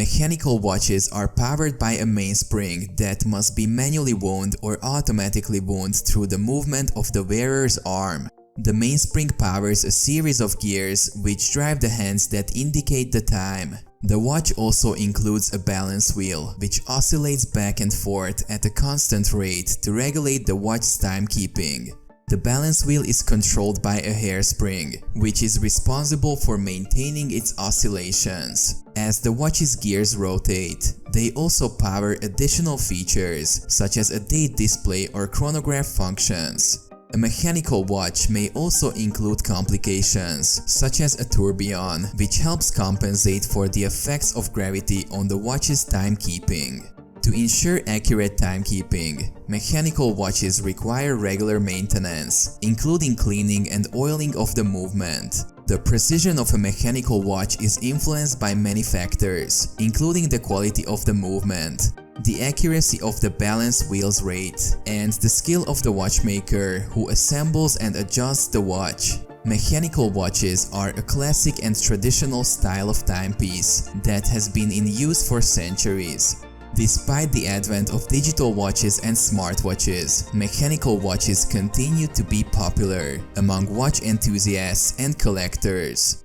Mechanical watches are powered by a mainspring that must be manually wound or automatically wound through the movement of the wearer's arm. The mainspring powers a series of gears which drive the hands that indicate the time. The watch also includes a balance wheel, which oscillates back and forth at a constant rate to regulate the watch's timekeeping. The balance wheel is controlled by a hairspring, which is responsible for maintaining its oscillations. As the watch's gears rotate, they also power additional features, such as a date display or chronograph functions. A mechanical watch may also include complications, such as a tourbillon, which helps compensate for the effects of gravity on the watch's timekeeping. To ensure accurate timekeeping, mechanical watches require regular maintenance, including cleaning and oiling of the movement. The precision of a mechanical watch is influenced by many factors, including the quality of the movement, the accuracy of the balance wheel's rate, and the skill of the watchmaker who assembles and adjusts the watch. Mechanical watches are a classic and traditional style of timepiece that has been in use for centuries. Despite the advent of digital watches and smartwatches, mechanical watches continue to be popular among watch enthusiasts and collectors.